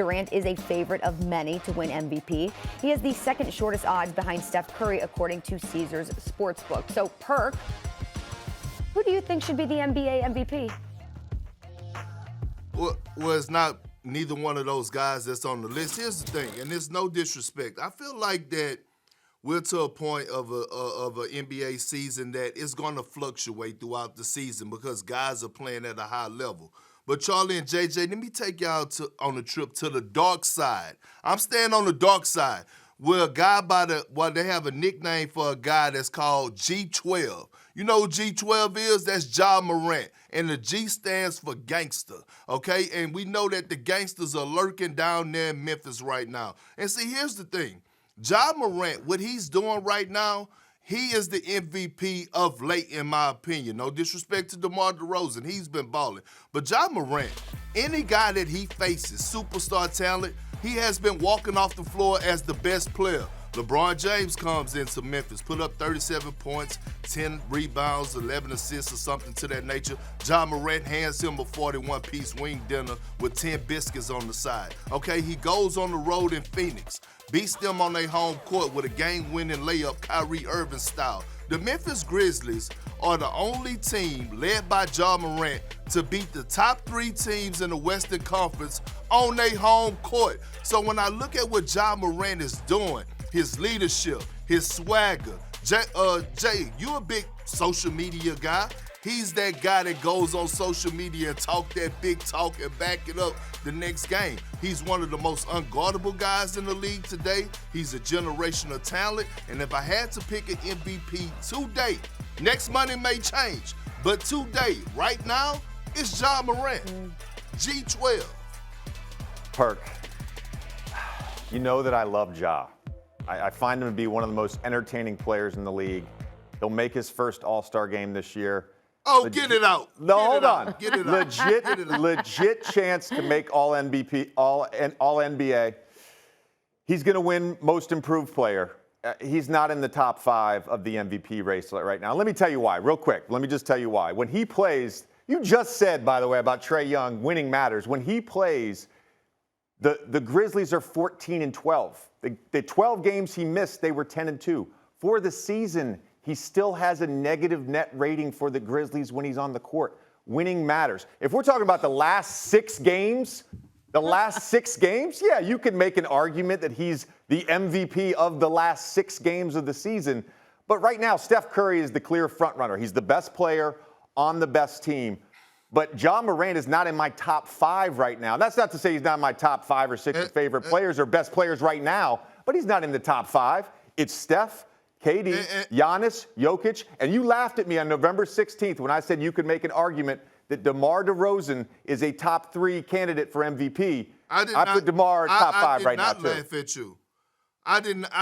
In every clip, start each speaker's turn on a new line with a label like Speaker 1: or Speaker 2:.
Speaker 1: Durant is a favorite of many to win MVP. He has the second shortest odds behind Steph Curry, according to Caesars Sportsbook. So, Perk, who do you think should be the NBA MVP?
Speaker 2: Well, it's not neither one of those guys that's on the list. Here's the thing, and there's no disrespect. I feel like that we're to a point of an NBA season that is going to fluctuate throughout the season because guys are playing at a high level. But Charlie and JJ, let me take y'all on a trip to the dark side. I'm staying on the dark side where a guy they have a nickname for a guy that's called G12. You know who G12 is? That's Ja Morant. And the G stands for gangster, okay? And we know that the gangsters are lurking down there in Memphis right now. And see, here's the thing. Ja Morant, what he's doing right now, he is the MVP of late, in my opinion. No disrespect to DeMar DeRozan. He's been balling. But Ja Morant, any guy that he faces, superstar talent, he has been walking off the floor as the best player. LeBron James comes into Memphis, put up 37 points, 10 rebounds, 11 assists or something to that nature. Ja Morant hands him a 41-piece wing dinner with 10 biscuits on the side. Okay, he goes on the road in Phoenix, beats them on their home court with a game-winning layup, Kyrie Irving style. The Memphis Grizzlies are the only team led by Ja Morant to beat the top 3 teams in the Western Conference on their home court. So when I look at what Ja Morant is doing, his leadership, his swagger. Jay, you a big social media guy. He's that guy that goes on social media and talk that big talk and back it up the next game. He's one of the most unguardable guys in the league today. He's a generational talent. And if I had to pick an MVP today, next Monday may change, but today, right now, it's Ja Morant, G12.
Speaker 3: Perk, you know that I love Ja. I find him to be one of the most entertaining players in the league. He'll make his first All-Star game this year.
Speaker 2: Oh, get it out.
Speaker 3: No,
Speaker 2: get
Speaker 3: hold on.
Speaker 2: Get it out.
Speaker 3: Legit chance to make all NBA. He's going to win Most Improved Player. He's not in the top 5 of the MVP race right now. Let me tell you why, real quick. Let me just tell you why. When he plays, you just said, by the way, about Trae Young, winning matters. When he plays, the Grizzlies are 14-12. The 12 games he missed, they were 10-2. For the season, he still has a negative net rating for the Grizzlies when he's on the court. Winning matters. If we're talking about the last 6 games, yeah, you could make an argument that he's the MVP of the last 6 games of the season. But right now, Steph Curry is the clear frontrunner. He's the best player on the best team. But Ja Morant is not in my top 5 right now. That's not to say he's not in my top 5 or 6 favorite players or best players right now, but he's not in the top 5. It's Steph, KD, Giannis, Jokic, and you laughed at me on November 16th when I said you could make an argument that DeMar DeRozan is a top 3 candidate for MVP. I put DeMar top 5 right now, too.
Speaker 2: I did not laugh at you. I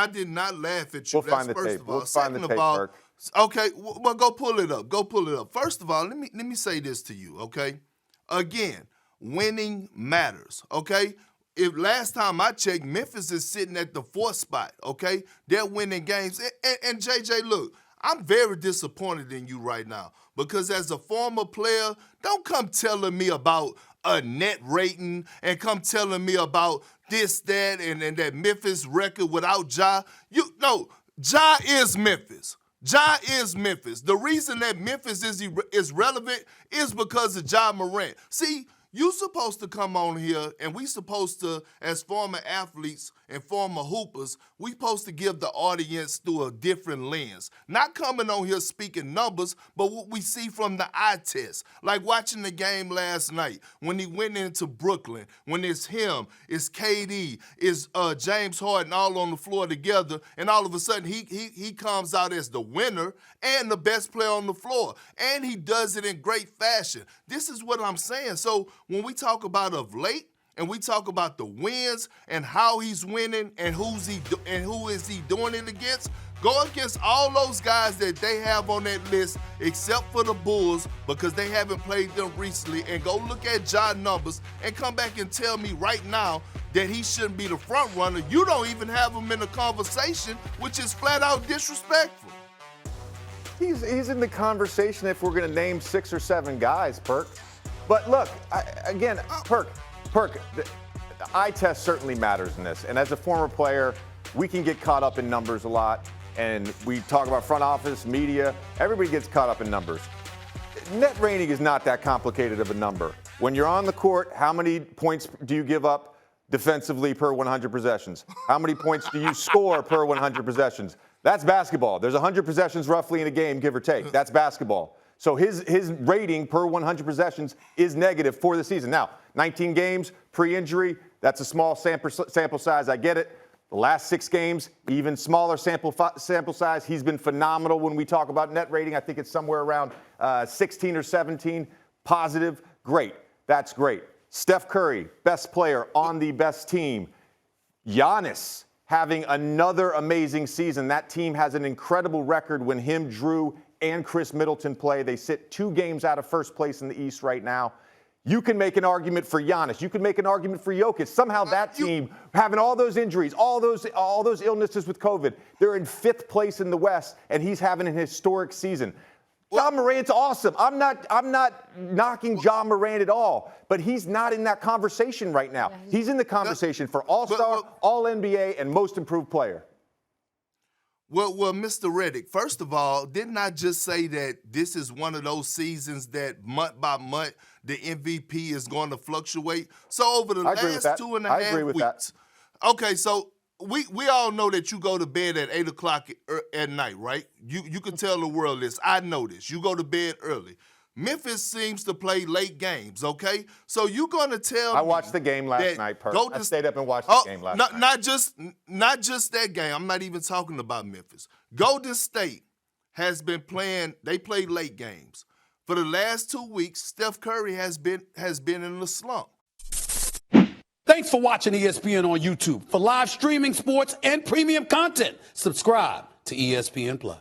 Speaker 2: did not laugh at you.
Speaker 3: We'll find the tape.
Speaker 2: We'll find the tape, Kirk. Okay, well, go pull it up. Go pull it up. First of all, let me say this to you, okay? Again, winning matters, okay? If last time I checked, Memphis is sitting at the 4th spot, okay? They're winning games. And JJ, look, I'm very disappointed in you right now because as a former player, don't come telling me about a net rating and come telling me about this, that, and that Memphis record without Ja. Ja is Memphis. Ja is Memphis. The reason that Memphis is relevant is because of Ja Morant. See, you supposed to come on here, and we supposed to, as former athletes and former hoopers, we supposed to give the audience through a different lens. Not coming on here speaking numbers, but what we see from the eye test. Like watching the game last night when he went into Brooklyn, when it's him, it's KD, it's James Harden all on the floor together, and all of a sudden he comes out as the winner and the best player on the floor. And he does it in great fashion. This is what I'm saying. So when we talk about of late, and we talk about the wins and how he's winning and who is he doing it against, go against all those guys that they have on that list except for the Bulls because they haven't played them recently, and go look at Ja numbers and come back and tell me right now that he shouldn't be the front runner. You don't even have him in the conversation, which is flat out disrespectful.
Speaker 3: He's in the conversation if we're going to name 6 or 7 guys, Perk. But look, Perk, eye test certainly matters in this. And as a former player, we can get caught up in numbers a lot. And we talk about front office, media. Everybody gets caught up in numbers. Net rating is not that complicated of a number. When you're on the court, how many points do you give up defensively per 100 possessions? How many points do you score per 100 possessions? That's basketball. There's 100 possessions roughly in a game, give or take. That's basketball. So his rating per 100 possessions is negative for the season. Now, 19 games, pre-injury, that's a small sample size. I get it. The last 6 games, even smaller sample size. He's been phenomenal when we talk about net rating. I think it's somewhere around 16 or 17. Positive, great. That's great. Steph Curry, best player on the best team. Giannis having another amazing season. That team has an incredible record when him, Drew, and Chris Middleton play. They sit 2 games out of first place in the East right now. You can make an argument for Giannis. You can make an argument for Jokic. Somehow that team, having all those injuries, all those illnesses with COVID, they're in 5th place in the West, and he's having an historic season. Ja Morant's awesome. I'm not knocking Ja Morant at all, but he's not in that conversation right now. He's in the conversation for All-Star, All-NBA, and Most Improved Player.
Speaker 2: Well, Mr. Redick, first of all, didn't I just say that this is one of those seasons that month by month the MVP is going to fluctuate? So over the last 2.5 weeks. Okay, so we all know that you go to bed at 8 o'clock at night, right? You can tell the world this. I know this. You go to bed early. Memphis seems to play late games, okay? So you're going to tell me.
Speaker 3: I watched the game last night, I stayed up and watched the game last night.
Speaker 2: Not just that game. I'm not even talking about Memphis. Golden State has been playing, they play late games. For the last 2 weeks, Steph Curry has been in the slump.
Speaker 4: Thanks for watching ESPN on YouTube. For live streaming sports and premium content, subscribe to ESPN+.